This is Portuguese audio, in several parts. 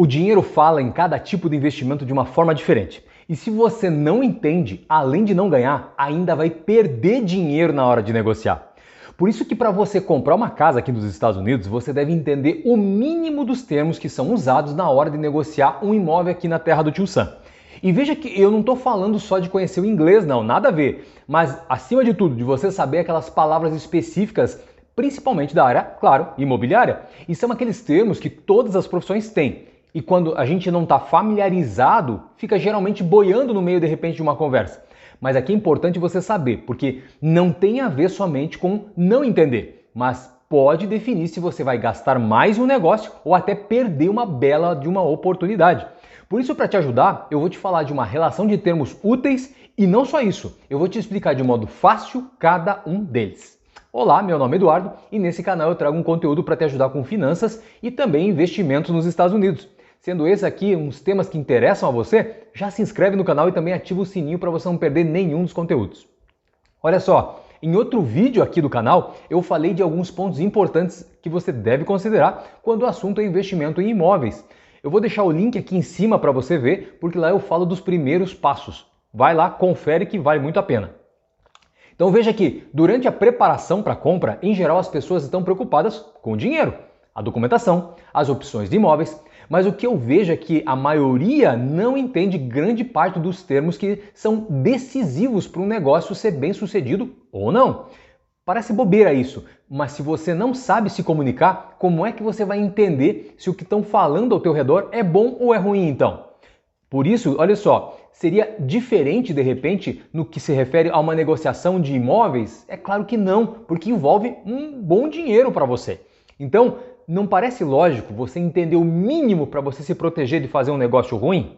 O dinheiro fala em cada tipo de investimento de uma forma diferente. E se você não entende, além de não ganhar, ainda vai perder dinheiro na hora de negociar. Por isso que para você comprar uma casa aqui nos Estados Unidos, você deve entender o mínimo dos termos que são usados na hora de negociar um imóvel aqui na terra do Tio Sam. E veja que eu não estou falando só de conhecer o inglês, não, nada a ver. Mas, acima de tudo, de você saber aquelas palavras específicas, principalmente da área, claro, imobiliária. E são aqueles termos que todas as profissões têm. E quando a gente não está familiarizado, fica geralmente boiando no meio, de repente, de uma conversa. Mas aqui é importante você saber, porque não tem a ver somente com não entender, mas pode definir se você vai gastar mais em um negócio ou até perder uma bela de uma oportunidade. Por isso, para te ajudar, eu vou te falar de uma relação de termos úteis e não só isso, eu vou te explicar de modo fácil cada um deles. Olá, meu nome é Eduardo e nesse canal eu trago um conteúdo para te ajudar com finanças e também investimentos nos Estados Unidos. Sendo esses aqui uns temas que interessam a você, já se inscreve no canal e também ativa o sininho para você não perder nenhum dos conteúdos. Olha só, em outro vídeo aqui do canal, eu falei de alguns pontos importantes que você deve considerar quando o assunto é investimento em imóveis. Eu vou deixar o link aqui em cima para você ver, porque lá eu falo dos primeiros passos. Vai lá, confere que vale muito a pena. Então veja que, durante a preparação para a compra, em geral as pessoas estão preocupadas com o dinheiro, a documentação, as opções de imóveis, mas o que eu vejo é que a maioria não entende grande parte dos termos que são decisivos para um negócio ser bem sucedido ou não. Parece bobeira isso, mas se você não sabe se comunicar, como é que você vai entender se o que estão falando ao teu redor é bom ou é ruim então? Por isso, olha só, seria diferente de repente no que se refere a uma negociação de imóveis? É claro que não, porque envolve um bom dinheiro para você. Então, não parece lógico você entender o mínimo para você se proteger de fazer um negócio ruim?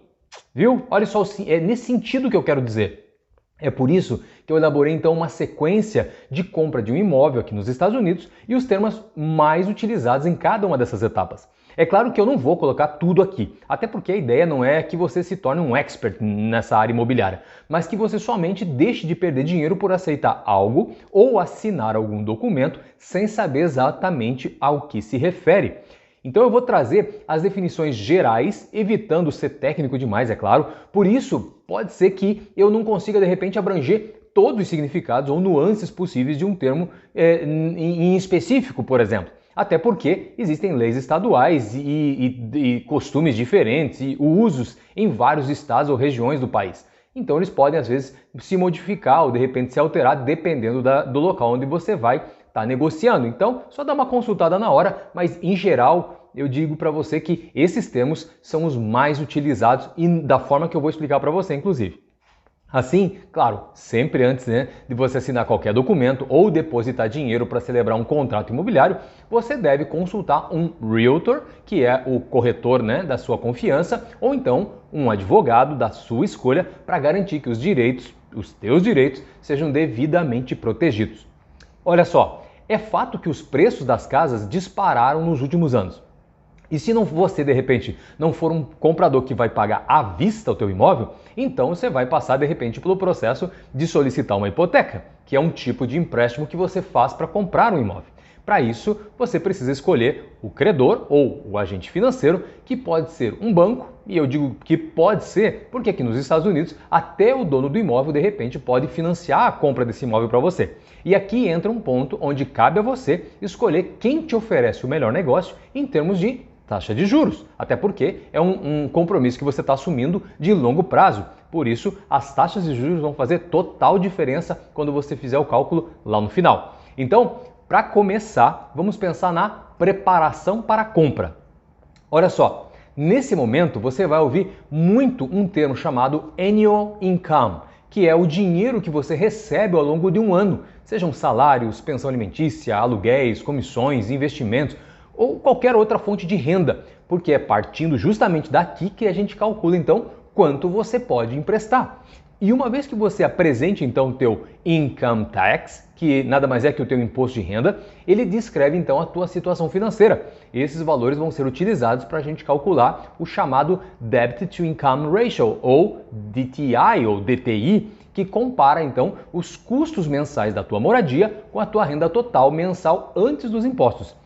Viu? Olha só, é nesse sentido que eu quero dizer. É por isso que eu elaborei então uma sequência de compra de um imóvel aqui nos Estados Unidos e os termos mais utilizados em cada uma dessas etapas. É claro que eu não vou colocar tudo aqui, até porque a ideia não é que você se torne um expert nessa área imobiliária, mas que você somente deixe de perder dinheiro por aceitar algo ou assinar algum documento sem saber exatamente ao que se refere. Então eu vou trazer as definições gerais, evitando ser técnico demais, é claro. Por isso, pode ser que eu não consiga de repente abranger todos os significados ou nuances possíveis de um termo em específico, por exemplo. Até porque existem leis estaduais e costumes diferentes e usos em vários estados ou regiões do país. Então eles podem às vezes se modificar ou de repente se alterar dependendo do local onde você vai estar negociando. Então só dá uma consultada na hora, mas em geral eu digo para você que esses termos são os mais utilizados e da forma que eu vou explicar para você inclusive. Assim, claro, sempre antes de você assinar qualquer documento ou depositar dinheiro para celebrar um contrato imobiliário, você deve consultar um realtor, que é o corretor da sua confiança, ou então um advogado da sua escolha para garantir que os teus direitos, sejam devidamente protegidos. Olha só, é fato que os preços das casas dispararam nos últimos anos. E se você, de repente, não for um comprador que vai pagar à vista o teu imóvel, então você vai passar, de repente, pelo processo de solicitar uma hipoteca, que é um tipo de empréstimo que você faz para comprar um imóvel. Para isso, você precisa escolher o credor ou o agente financeiro, que pode ser um banco, e eu digo que pode ser porque aqui nos Estados Unidos, até o dono do imóvel, de repente, pode financiar a compra desse imóvel para você. E aqui entra um ponto onde cabe a você escolher quem te oferece o melhor negócio em termos de taxa de juros, até porque é um compromisso que você está assumindo de longo prazo. Por isso, as taxas de juros vão fazer total diferença quando você fizer o cálculo lá no final. Então, para começar, vamos pensar na preparação para a compra. Olha só, nesse momento você vai ouvir muito um termo chamado annual income, que é o dinheiro que você recebe ao longo de um ano, sejam salários, pensão alimentícia, aluguéis, comissões, investimentos, ou qualquer outra fonte de renda, porque é partindo justamente daqui que a gente calcula então quanto você pode emprestar. E uma vez que você apresente então o teu income tax, que nada mais é que o teu imposto de renda, ele descreve então a tua situação financeira. Esses valores vão ser utilizados para a gente calcular o chamado Debt to Income Ratio, ou DTI ou DTI, que compara então os custos mensais da tua moradia com a tua renda total mensal antes dos impostos.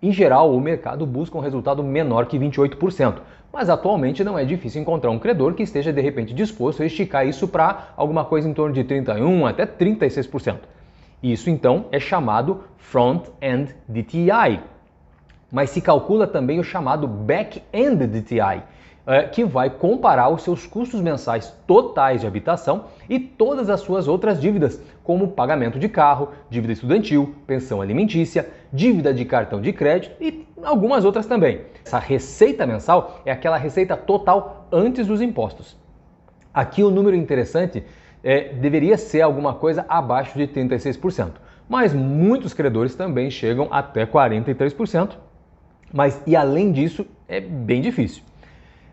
Em geral, o mercado busca um resultado menor que 28%. mas atualmente não é difícil encontrar um credor que esteja de repente disposto a esticar isso para alguma coisa em torno de 31% até 36%. Isso então é chamado Front-End DTI. Mas se calcula também o chamado Back-End DTI, que vai comparar os seus custos mensais totais de habitação e todas as suas outras dívidas, como pagamento de carro, dívida estudantil, pensão alimentícia, dívida de cartão de crédito e algumas outras também. Essa receita mensal é aquela receita total antes dos impostos. Aqui o número interessante deveria ser alguma coisa abaixo de 36%, mas muitos credores também chegam até 43%, mas e além disso é bem difícil.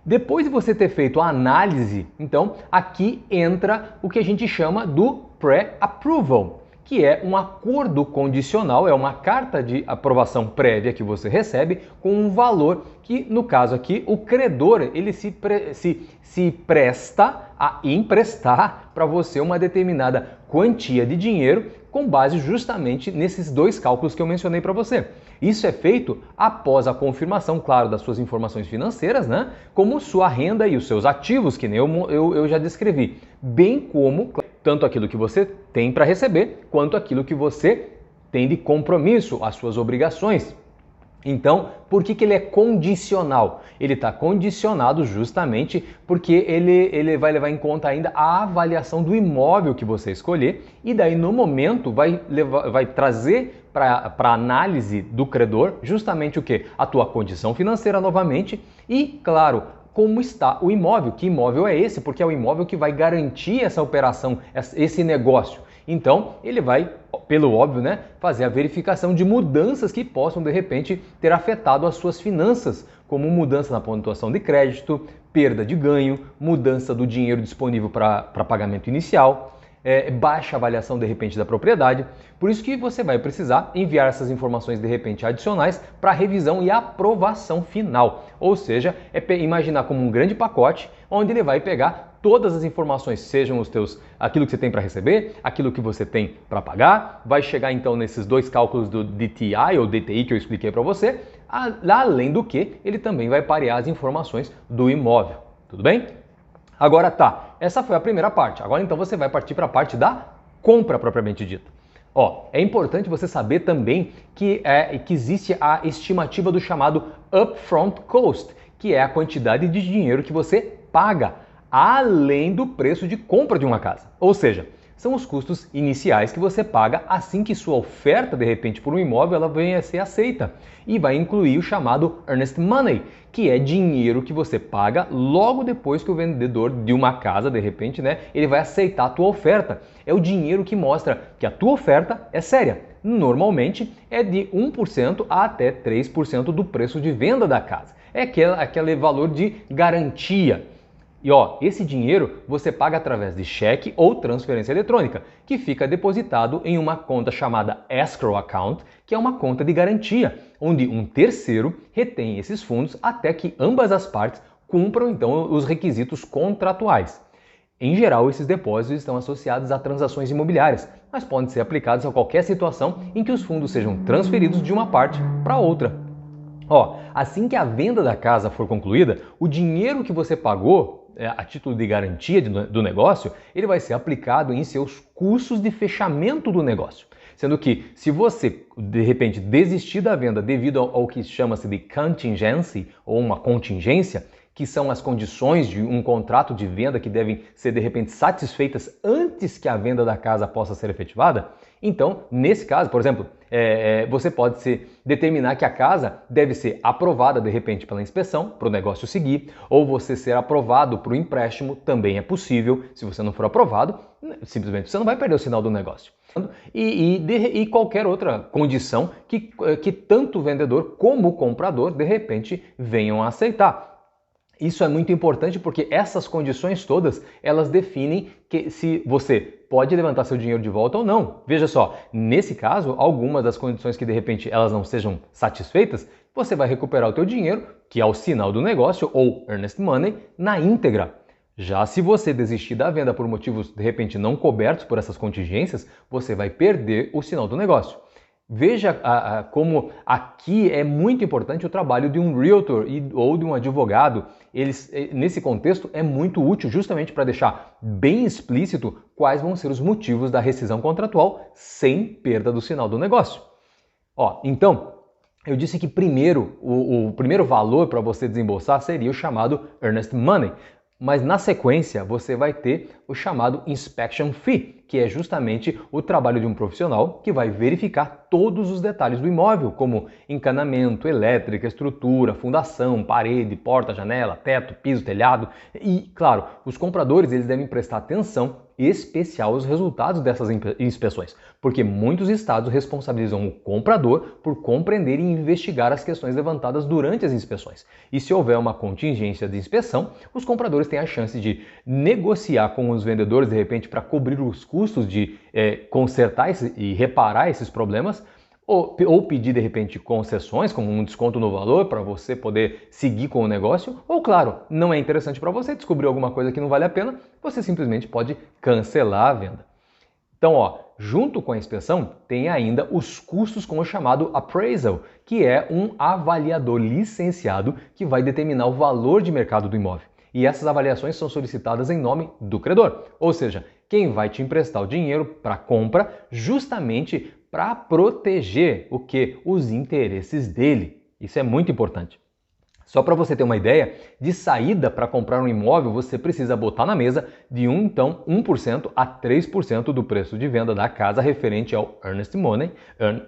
Depois de você ter feito a análise, então aqui entra o que a gente chama do Pre-Approval, que é um acordo condicional, é uma carta de aprovação prévia que você recebe com um valor que, no caso aqui, o credor ele se presta a emprestar para você uma determinada quantia de dinheiro com base justamente nesses dois cálculos que eu mencionei para você. Isso é feito após a confirmação, claro, das suas informações financeiras, né? Como sua renda e os seus ativos, que nem eu já descrevi, bem como tanto aquilo que você tem para receber, quanto aquilo que você tem de compromisso, as suas obrigações. Então, por que ele é condicional? Ele está condicionado justamente porque ele vai levar em conta ainda a avaliação do imóvel que você escolher e daí no momento vai trazer para análise do credor justamente o quê? A tua condição financeira novamente e, claro, como está o imóvel, que imóvel é esse, porque é o imóvel que vai garantir essa operação, esse negócio. Então, ele vai, pelo óbvio, né, fazer a verificação de mudanças que possam, de repente, ter afetado as suas finanças, como mudança na pontuação de crédito, perda de ganho, mudança do dinheiro disponível para pagamento inicial, baixa avaliação, de repente, da propriedade. Por isso que você vai precisar enviar essas informações, de repente, adicionais para revisão e aprovação final. Ou seja, imaginar como um grande pacote, onde ele vai pegar todas as informações, sejam aquilo que você tem para receber, aquilo que você tem para pagar, vai chegar então nesses dois cálculos do DTI ou DTI que eu expliquei para você, além do que ele também vai parear as informações do imóvel, tudo bem? Agora tá, essa foi a primeira parte, agora então você vai partir para a parte da compra propriamente dita. É importante você saber também que existe a estimativa do chamado Upfront Cost, que é a quantidade de dinheiro que você paga além do preço de compra de uma casa. Ou seja, são os custos iniciais que você paga assim que sua oferta, de repente, por um imóvel, ela venha a ser aceita. E vai incluir o chamado Earnest Money, que é dinheiro que você paga logo depois que o vendedor de uma casa, de repente, né, ele vai aceitar a tua oferta. É o dinheiro que mostra que a tua oferta é séria. Normalmente é de 1% a até 3% do preço de venda da casa. É aquele valor de garantia. E esse dinheiro você paga através de cheque ou transferência eletrônica, que fica depositado em uma conta chamada Escrow Account, que é uma conta de garantia, onde um terceiro retém esses fundos até que ambas as partes cumpram então os requisitos contratuais. Em geral, esses depósitos estão associados a transações imobiliárias, mas podem ser aplicados a qualquer situação em que os fundos sejam transferidos de uma parte para outra. Assim que a venda da casa for concluída, o dinheiro que você pagou a título de garantia do negócio, ele vai ser aplicado em seus custos de fechamento do negócio. Sendo que, se você, de repente, desistir da venda devido ao que chama-se de contingency, ou uma contingência, que são as condições de um contrato de venda que devem ser, de repente, satisfeitas antes que a venda da casa possa ser efetivada, então, nesse caso, por exemplo, você pode determinar que a casa deve ser aprovada, de repente, pela inspeção, para o negócio seguir, ou você ser aprovado para o empréstimo, também é possível. Se você não for aprovado, simplesmente você não vai perder o sinal do negócio. E qualquer outra condição que tanto o vendedor como o comprador, de repente, venham a aceitar. Isso é muito importante porque essas condições todas, elas definem que se você pode levantar seu dinheiro de volta ou não. Veja só, nesse caso, algumas das condições que de repente elas não sejam satisfeitas, você vai recuperar o teu dinheiro, que é o sinal do negócio ou Earnest Money, na íntegra. Já se você desistir da venda por motivos de repente não cobertos por essas contingências, você vai perder o sinal do negócio. Veja como aqui é muito importante o trabalho de um realtor ou de um advogado. Nesse contexto, é muito útil justamente para deixar bem explícito quais vão ser os motivos da rescisão contratual sem perda do sinal do negócio. Então, eu disse que primeiro, o primeiro valor para você desembolsar seria o chamado earnest money. Mas na sequência você vai ter o chamado inspection fee, que é justamente o trabalho de um profissional que vai verificar todos os detalhes do imóvel, como encanamento, elétrica, estrutura, fundação, parede, porta, janela, teto, piso, telhado. E, claro, os compradores eles devem prestar atenção especial aos resultados dessas inspeções, porque muitos estados responsabilizam o comprador por compreender e investigar as questões levantadas durante as inspeções. E se houver uma contingência de inspeção, os compradores têm a chance de negociar com os vendedores, de repente, para cobrir os custos de consertar e reparar esses problemas, ou pedir, de repente, concessões, como um desconto no valor, para você poder seguir com o negócio, ou, claro, não é interessante para você, descobrir alguma coisa que não vale a pena, você simplesmente pode cancelar a venda. Então, junto com a inspeção, tem ainda os custos com o chamado appraisal, que é um avaliador licenciado que vai determinar o valor de mercado do imóvel. E essas avaliações são solicitadas em nome do credor, ou seja, quem vai te emprestar o dinheiro para compra justamente para proteger os interesses dele. Isso é muito importante. Só para você ter uma ideia, de saída para comprar um imóvel, você precisa botar na mesa de 1% a 3% do preço de venda da casa referente ao earnest money,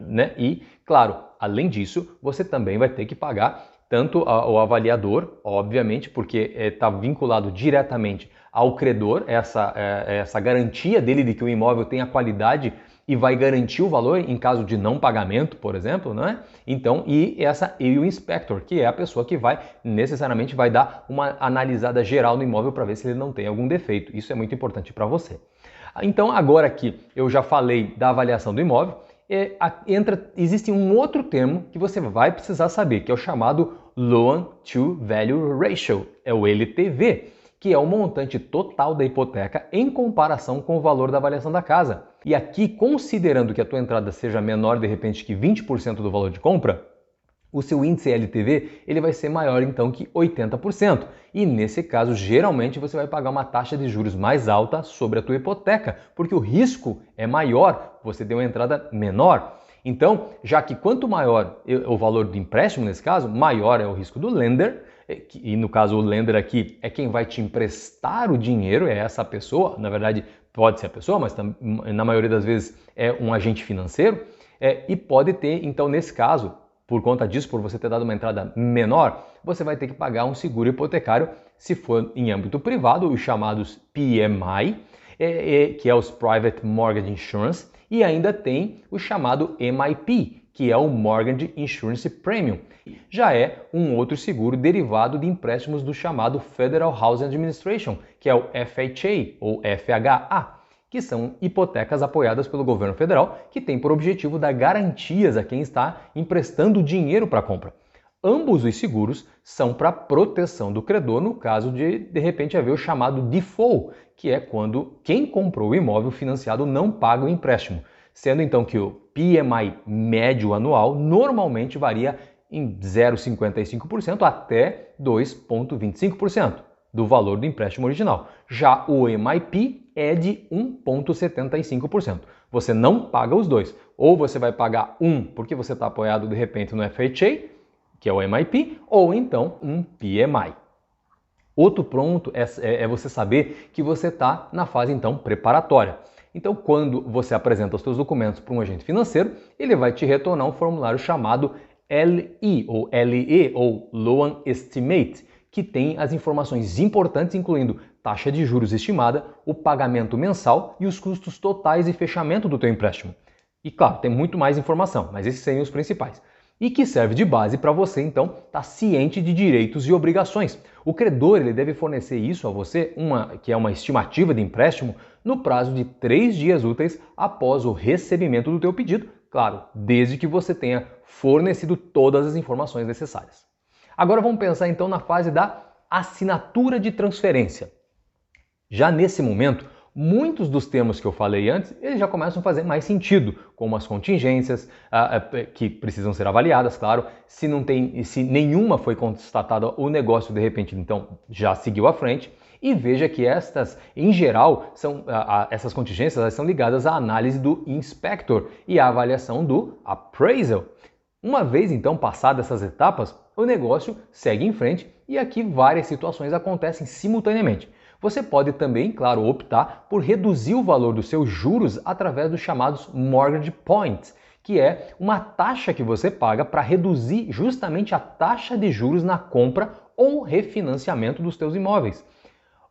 né? E, claro, além disso, você também vai ter que pagar tanto o avaliador, obviamente, porque está vinculado diretamente ao credor, essa garantia dele de que o imóvel tem a qualidade e vai garantir o valor em caso de não pagamento, por exemplo, não é? Então, e o inspector, que é a pessoa que necessariamente vai dar uma analisada geral no imóvel para ver se ele não tem algum defeito. Isso é muito importante para você. Então, agora que eu já falei da avaliação do imóvel, existe um outro termo que você vai precisar saber, que é o chamado Loan to Value Ratio, é o LTV, que é o montante total da hipoteca em comparação com o valor da avaliação da casa. E aqui, considerando que a tua entrada seja menor de repente que 20% do valor de compra, o seu índice LTV ele vai ser maior então que 80%. E nesse caso, geralmente você vai pagar uma taxa de juros mais alta sobre a tua hipoteca, porque o risco é maior, você deu uma entrada menor. Então, já que quanto maior o valor do empréstimo nesse caso, maior é o risco do lender, e no caso o lender aqui é quem vai te emprestar o dinheiro, é essa pessoa, na verdade pode ser a pessoa, mas na maioria das vezes é um agente financeiro, e pode ter, então nesse caso, por conta disso, por você ter dado uma entrada menor, você vai ter que pagar um seguro hipotecário, se for em âmbito privado, os chamados PMI, que é os Private Mortgage Insurance, e ainda tem o chamado MIP, que é o Mortgage Insurance Premium. Já é um outro seguro derivado de empréstimos do chamado Federal Housing Administration, que é o FHA ou FHA, que são hipotecas apoiadas pelo governo federal, que tem por objetivo dar garantias a quem está emprestando dinheiro para a compra. Ambos os seguros são para proteção do credor no caso de repente haver o chamado default, que é quando quem comprou o imóvel financiado não paga o empréstimo, sendo então que o PMI médio anual normalmente varia em 0,55% até 2,25% do valor do empréstimo original. Já o MIP é de 1,75%. Você não paga os dois. Ou você vai pagar porque você está apoiado de repente no FHA, que é o MIP, ou então um PMI. Outro ponto é você saber que você está na fase então preparatória. Então, quando você apresenta os seus documentos para um agente financeiro, ele vai te retornar um formulário chamado LE ou Loan Estimate, que tem as informações importantes, incluindo taxa de juros estimada, o pagamento mensal e os custos totais de fechamento do teu empréstimo. E claro, tem muito mais informação, mas esses seriam os principais. E que serve de base para você, então, estar ciente de direitos e obrigações. O credor ele deve fornecer isso a você, que é uma estimativa de empréstimo, no prazo de 3 dias úteis após o recebimento do teu pedido, claro, desde que você tenha fornecido todas as informações necessárias. Agora vamos pensar então na fase da assinatura de transferência. Já nesse momento, Muitos dos termos que eu falei antes, eles já começam a fazer mais sentido, como as contingências, que precisam ser avaliadas, claro. Se nenhuma foi constatada, o negócio de repente então já seguiu à frente. E veja que estas, em geral, essas contingências elas são ligadas à análise do inspector e à avaliação do appraisal. Uma vez então passadas essas etapas, o negócio segue em frente e aqui várias situações acontecem simultaneamente. Você pode também, claro, optar por reduzir o valor dos seus juros através dos chamados mortgage points, que é uma taxa que você paga para reduzir justamente a taxa de juros na compra ou refinanciamento dos seus imóveis,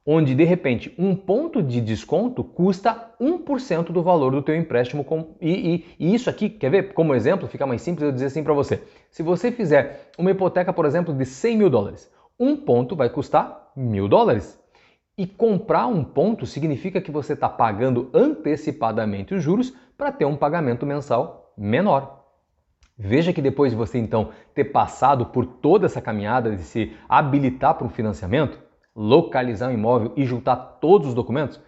onde de repente um ponto de desconto custa 1% do valor do teu empréstimo. E isso aqui, quer ver? Como exemplo, fica mais simples eu dizer assim para você. Se você fizer uma hipoteca, por exemplo, de $100 mil, um ponto vai custar $1.000. E comprar um ponto significa que você está pagando antecipadamente os juros para ter um pagamento mensal menor. Veja que depois de você então ter passado por toda essa caminhada de se habilitar para um financiamento, localizar um imóvel e juntar todos os documentos,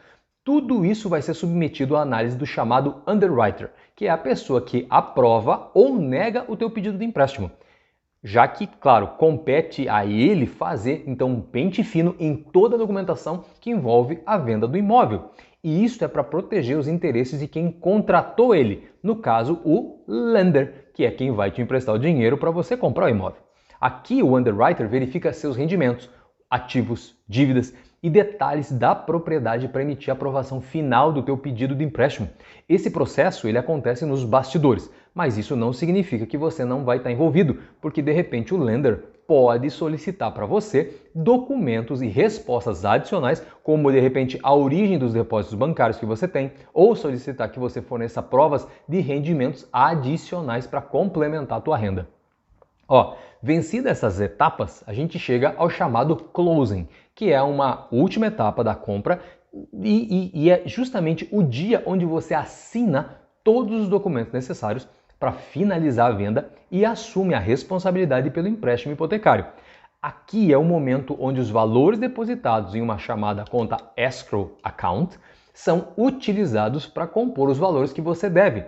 tudo isso vai ser submetido à análise do chamado underwriter, que é a pessoa que aprova ou nega o teu pedido de empréstimo. Já que, claro, compete a ele fazer então um pente fino em toda a documentação que envolve a venda do imóvel. E isso é para proteger os interesses de quem contratou ele, no caso o lender, que é quem vai te emprestar o dinheiro para você comprar o imóvel. Aqui o underwriter verifica seus rendimentos, ativos, dívidas e detalhes da propriedade para emitir a aprovação final do teu pedido de empréstimo. Esse processo ele acontece nos bastidores, mas isso não significa que você não vai estar envolvido, porque de repente o lender pode solicitar para você documentos e respostas adicionais, como de repente a origem dos depósitos bancários que você tem, ou solicitar que você forneça provas de rendimentos adicionais para complementar a tua renda. Vencidas essas etapas, a gente chega ao chamado closing, que é uma última etapa da compra e é justamente o dia onde você assina todos os documentos necessários para finalizar a venda e assume a responsabilidade pelo empréstimo hipotecário. Aqui é o momento onde os valores depositados em uma chamada conta escrow account são utilizados para compor os valores que você deve.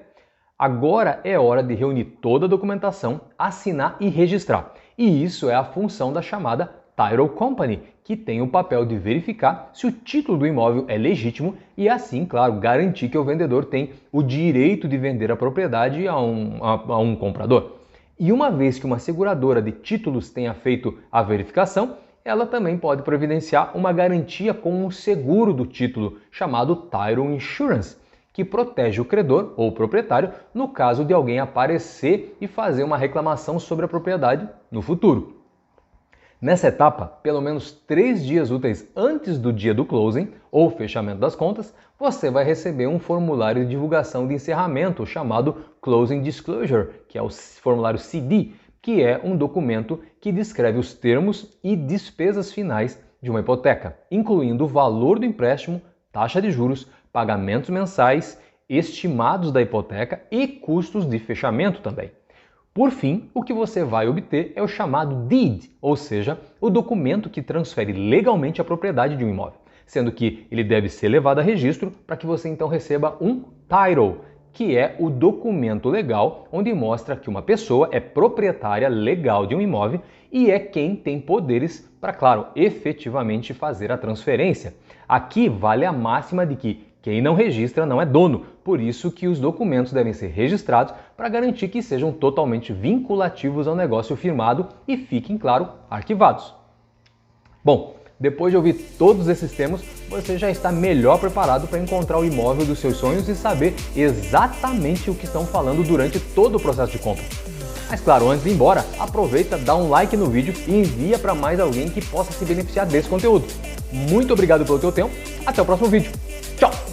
Agora é hora de reunir toda a documentação, assinar e registrar. E isso é a função da chamada Title Company, que tem o papel de verificar se o título do imóvel é legítimo e assim, claro, garantir que o vendedor tem o direito de vender a propriedade a um comprador. E uma vez que uma seguradora de títulos tenha feito a verificação, ela também pode providenciar uma garantia com um seguro do título, chamado Title Insurance, que protege o credor ou o proprietário no caso de alguém aparecer e fazer uma reclamação sobre a propriedade no futuro. Nessa etapa, pelo menos 3 dias úteis antes do dia do closing ou fechamento das contas, você vai receber um formulário de divulgação de encerramento chamado Closing Disclosure, que é o formulário CD, que é um documento que descreve os termos e despesas finais de uma hipoteca, incluindo o valor do empréstimo, taxa de juros, pagamentos mensais, estimados da hipoteca e custos de fechamento também. Por fim, o que você vai obter é o chamado deed, ou seja, o documento que transfere legalmente a propriedade de um imóvel, sendo que ele deve ser levado a registro para que você então receba um title, que é o documento legal onde mostra que uma pessoa é proprietária legal de um imóvel e é quem tem poderes para, claro, efetivamente fazer a transferência. Aqui vale a máxima de que quem não registra não é dono, por isso que os documentos devem ser registrados para garantir que sejam totalmente vinculativos ao negócio firmado e fiquem, claro, arquivados. Bom, depois de ouvir todos esses temas, você já está melhor preparado para encontrar o imóvel dos seus sonhos e saber exatamente o que estão falando durante todo o processo de compra. Mas claro, antes de ir embora, aproveita, dá um like no vídeo e envia para mais alguém que possa se beneficiar desse conteúdo. Muito obrigado pelo teu tempo, até o próximo vídeo. Tchau!